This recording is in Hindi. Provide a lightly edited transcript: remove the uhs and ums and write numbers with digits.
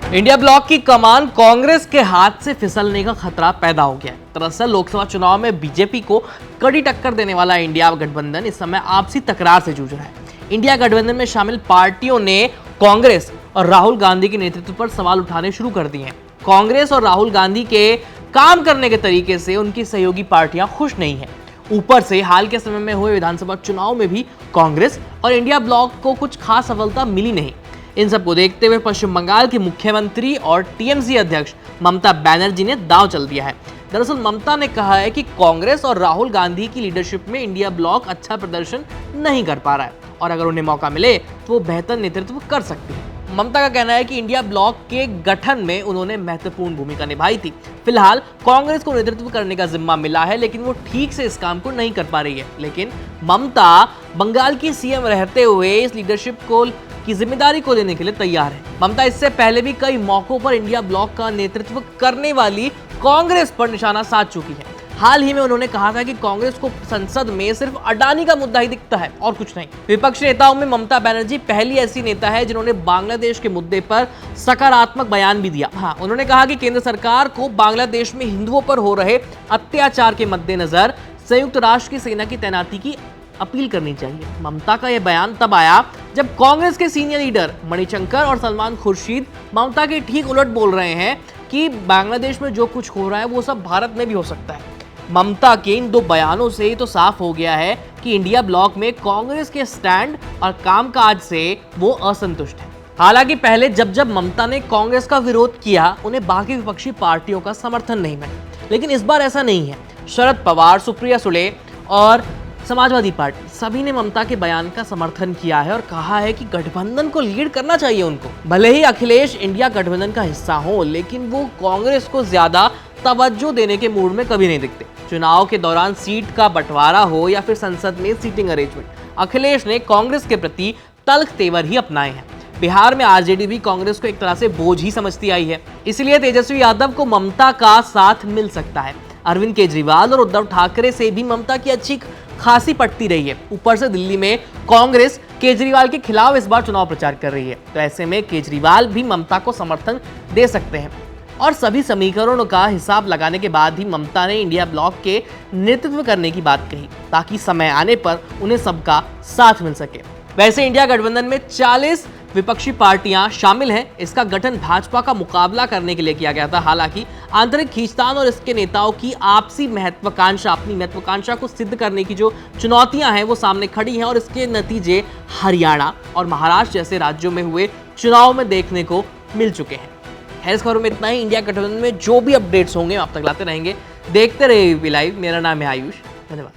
इंडिया ब्लॉक की कमान कांग्रेस के हाथ से फिसलने का खतरा पैदा हो गया है। दरअसल लोकसभा चुनाव में बीजेपी को कड़ी टक्कर देने वाला इंडिया गठबंधन इस समय आपसी तकरार से जूझ रहा है। इंडिया गठबंधन में शामिल पार्टियों ने कांग्रेस और राहुल गांधी के नेतृत्व पर सवाल उठाने शुरू कर दिए हैं। कांग्रेस और राहुल गांधी के काम करने के तरीके से उनकी सहयोगी पार्टियां खुश नहीं है। ऊपर से हाल के समय में हुए विधानसभा चुनाव में भी कांग्रेस और इंडिया ब्लॉक को कुछ खास सफलता मिली नहीं। इन सबको देखते हुए पश्चिम बंगाल की मुख्यमंत्री और टीएमसी अध्यक्ष ममता बनर्जी ने दांव चल दिया है। दरअसल ममता ने कहा है कि कांग्रेस और राहुल गांधी की लीडरशिप में इंडिया ब्लॉक अच्छा प्रदर्शन नहीं कर पा रहा है और अगर उन्हें मौका मिले तो वो बेहतर नेतृत्व कर सकती है। ममता का कहना है कि इंडिया ब्लॉक के गठन में उन्होंने महत्वपूर्ण भूमिका निभाई थी। फिलहाल कांग्रेस को नेतृत्व करने का जिम्मा मिला है, लेकिन वो ठीक से इस काम को नहीं कर पा रही है। लेकिन ममता बंगाल की सीएम रहते हुए इस लीडरशिप को की जिम्मेदारी को लेने के लिए तैयार है। ममता इससे पहले भी कई मौकों पर इंडिया ब्लॉक का नेतृत्व करने वाली कांग्रेस पर निशाना साध चुकी है। हाल ही में उन्होंने कहा था कि कांग्रेस को संसद में सिर्फ अडानी का मुद्दा ही दिखता है और कुछ नहीं। विपक्षी नेताओं में ममता बनर्जी पहली ऐसी नेता है जिन्होंने बांग्लादेश के मुद्दे पर सकारात्मक बयान भी दिया। हाँ, उन्होंने कहा कि केंद्र सरकार को बांग्लादेश में हिंदुओं पर हो रहे अत्याचार के मद्देनजर संयुक्त राष्ट्र की सेना की तैनाती की अपील करनी चाहिए। ममता का यह बयान तब आया जब कांग्रेस के सीनियर लीडर मणिशंकर और सलमान खुर्शीद ममता के ठीक उलट बोल रहे हैं कि बांग्लादेश में जो कुछ हो रहा है वो सब भारत में भी हो सकता है। ममता के इन दो बयानों से ही तो साफ हो गया है कि इंडिया ब्लॉक में कांग्रेस के स्टैंड और कामकाज से वो असंतुष्ट है। हालांकि पहले जब ममता ने कांग्रेस का विरोध किया उन्हें बाकी विपक्षी पार्टियों का समर्थन नहीं मिला, लेकिन इस बार ऐसा नहीं है। शरद पवार, सुप्रिया सुले और समाजवादी पार्टी सभी ने ममता के बयान का समर्थन किया है और कहा है कि गठबंधन को लीड करना चाहिए उनको। भले ही अखिलेश इंडिया गठबंधन का हिस्सा हो, लेकिन वो कांग्रेस को ज्यादा तवज्जो देने के मूड में कभी नहीं दिखते। चुनाव के दौरान सीट का बंटवारा हो या फिर संसद में सीटिंग अरेंजमेंट, अखिलेश ने कांग्रेस के प्रति तल्ख तेवर ही अपनाए हैं। बिहार में आरजेडी भी कांग्रेस को एक तरह से बोझ ही समझती आई है, इसलिए तेजस्वी यादव को ममता का साथ मिल सकता है। अरविंद केजरीवाल और उद्धव ठाकरे से भी ममता की अच्छी खासी पटती रही है। ऊपर से दिल्ली में कांग्रेस केजरीवाल के खिलाफ इस बार चुनाव प्रचार कर रही है, तो ऐसे में केजरीवाल भी ममता को समर्थन दे सकते हैं। और सभी समीकरणों का हिसाब लगाने के बाद ही ममता ने इंडिया ब्लॉक के नेतृत्व करने की बात कही, ताकि समय आने पर उन्हें सबका साथ मिल सके। वैसे इंडिया गठबंधन में 40 विपक्षी पार्टियां शामिल हैं। इसका गठन भाजपा का मुकाबला करने के लिए किया गया था। हालांकि आंतरिक खींचतान और इसके नेताओं की आपसी अपनी महत्वाकांक्षा को सिद्ध करने की जो चुनौतियां हैं वो सामने खड़ी हैं और इसके नतीजे हरियाणा और महाराष्ट्र जैसे राज्यों में हुए चुनाव में देखने को मिल चुके हैं। इस खबरों में इतना ही। इंडिया गठबंधन में जो भी अपडेट्स होंगे आप तक लाते रहेंगे। देखते रहिए वी लाइव। मेरा नाम है आयुष। धन्यवाद।